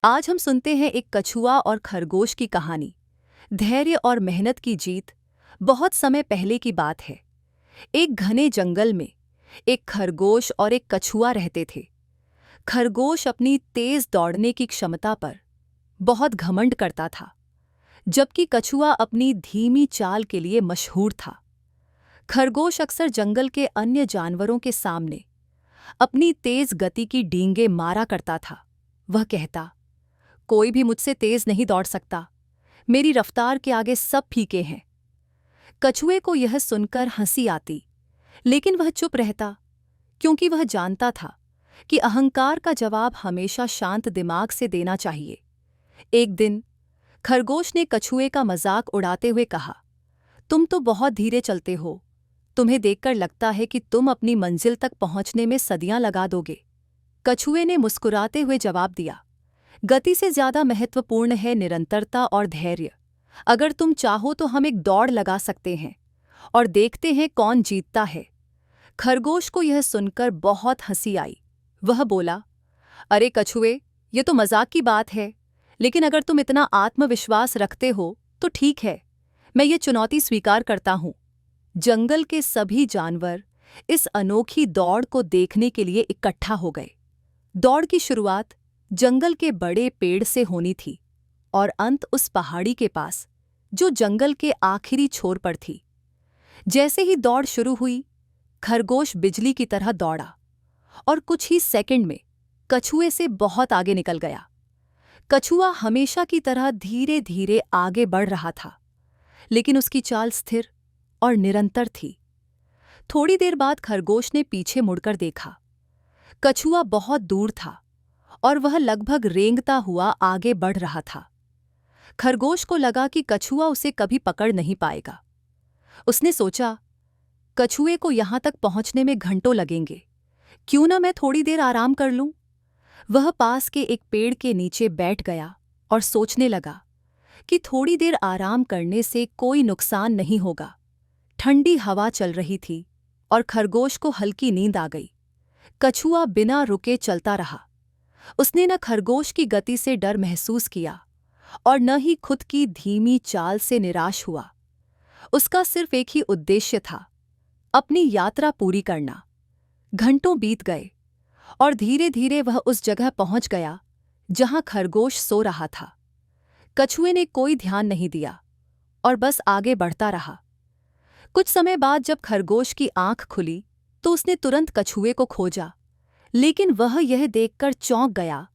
आज हम सुनते हैं एक कछुआ और खरगोश की कहानी। धैर्य और मेहनत की जीत। बहुत समय पहले की बात है। एक घने जंगल में एक खरगोश और एक कछुआ रहते थे। खरगोश अपनी तेज दौड़ने की क्षमता पर बहुत घमंड करता था, जबकि कछुआ अपनी धीमी चाल के लिए मशहूर था। खरगोश अक्सर जंगल के अन्य जानवरों के सामने अपनी तेज गति की डींगे मारा करता था। वह कहता, कोई भी मुझसे तेज नहीं दौड़ सकता, मेरी रफ्तार के आगे सब फीके हैं। कछुए को यह सुनकर हंसी आती, लेकिन वह चुप रहता, क्योंकि वह जानता था कि अहंकार का जवाब हमेशा शांत दिमाग से देना चाहिए। एक दिन खरगोश ने कछुए का मजाक उड़ाते हुए कहा, तुम तो बहुत धीरे चलते हो, तुम्हें देखकर लगता है कि तुम अपनी मंजिल तक पहुंचने में सदियां लगा दोगे। कछुए ने मुस्कुराते हुए जवाब दिया, गति से ज्यादा महत्वपूर्ण है निरंतरता और धैर्य। अगर तुम चाहो तो हम एक दौड़ लगा सकते हैं और देखते हैं कौन जीतता है। खरगोश को यह सुनकर बहुत हंसी आई। वह बोला, अरे कछुए, ये तो मजाक की बात है, लेकिन अगर तुम इतना आत्मविश्वास रखते हो तो ठीक है, मैं ये चुनौती स्वीकार करता हूं। जंगल के सभी जानवर इस अनोखी दौड़ को देखने के लिए इकट्ठा हो गए। दौड़ की शुरुआत जंगल के बड़े पेड़ से होनी थी और अंत उस पहाड़ी के पास जो जंगल के आखिरी छोर पर थी। जैसे ही दौड़ शुरू हुई, खरगोश बिजली की तरह दौड़ा और कुछ ही सेकंड में कछुए से बहुत आगे निकल गया। कछुआ हमेशा की तरह धीरे धीरे आगे बढ़ रहा था, लेकिन उसकी चाल स्थिर और निरंतर थी। थोड़ी देर बाद खरगोश ने पीछे मुड़कर देखा। कछुआ बहुत दूर था और वह लगभग रेंगता हुआ आगे बढ़ रहा था। खरगोश को लगा कि कछुआ उसे कभी पकड़ नहीं पाएगा। उसने सोचा, कछुए को यहां तक पहुंचने में घंटों लगेंगे, क्यों ना मैं थोड़ी देर आराम कर लूं। वह पास के एक पेड़ के नीचे बैठ गया और सोचने लगा कि थोड़ी देर आराम करने से कोई नुकसान नहीं होगा। ठंडी हवा चल रही थी और खरगोश को हल्की नींद आ गई। कछुआ बिना रुके चलता रहा। उसने न खरगोश की गति से डर महसूस किया और न ही खुद की धीमी चाल से निराश हुआ। उसका सिर्फ एक ही उद्देश्य था, अपनी यात्रा पूरी करना। घंटों बीत गए और धीरे धीरे वह उस जगह पहुंच गया जहां खरगोश सो रहा था। कछुए ने कोई ध्यान नहीं दिया और बस आगे बढ़ता रहा। कुछ समय बाद जब खरगोश की आंख खुली तो उसने तुरंत कछुए को खोजा, लेकिन वह यह देखकर चौंक गया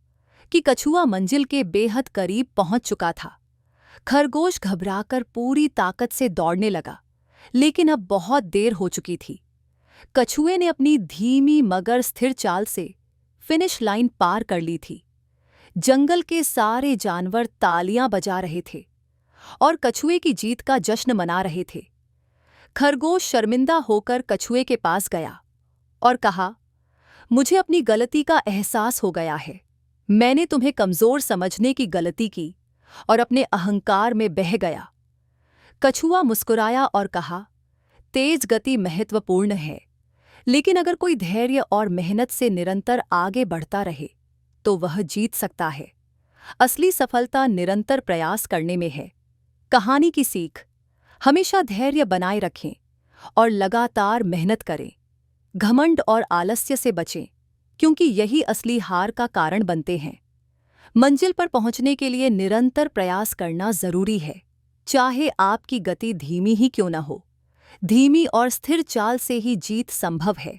कि कछुआ मंजिल के बेहद करीब पहुंच चुका था। खरगोश घबराकर पूरी ताकत से दौड़ने लगा, लेकिन अब बहुत देर हो चुकी थी। कछुए ने अपनी धीमी मगर स्थिर चाल से फिनिश लाइन पार कर ली थी। जंगल के सारे जानवर तालियां बजा रहे थे और कछुए की जीत का जश्न मना रहे थे। खरगोश शर्मिंदा होकर कछुए के पास गया और कहा, मुझे अपनी गलती का एहसास हो गया है। मैंने तुम्हें कमजोर समझने की गलती की और अपने अहंकार में बह गया। कछुआ मुस्कुराया और कहा, तेज गति महत्वपूर्ण है, लेकिन अगर कोई धैर्य और मेहनत से निरंतर आगे बढ़ता रहे तो वह जीत सकता है। असली सफलता निरंतर प्रयास करने में है। कहानी की सीख, हमेशा धैर्य बनाए रखें और लगातार मेहनत करें। घमंड और आलस्य से बचें, क्योंकि यही असली हार का कारण बनते हैं। मंजिल पर पहुंचने के लिए निरंतर प्रयास करना जरूरी है, चाहे आपकी गति धीमी ही क्यों न हो। धीमी और स्थिर चाल से ही जीत संभव है।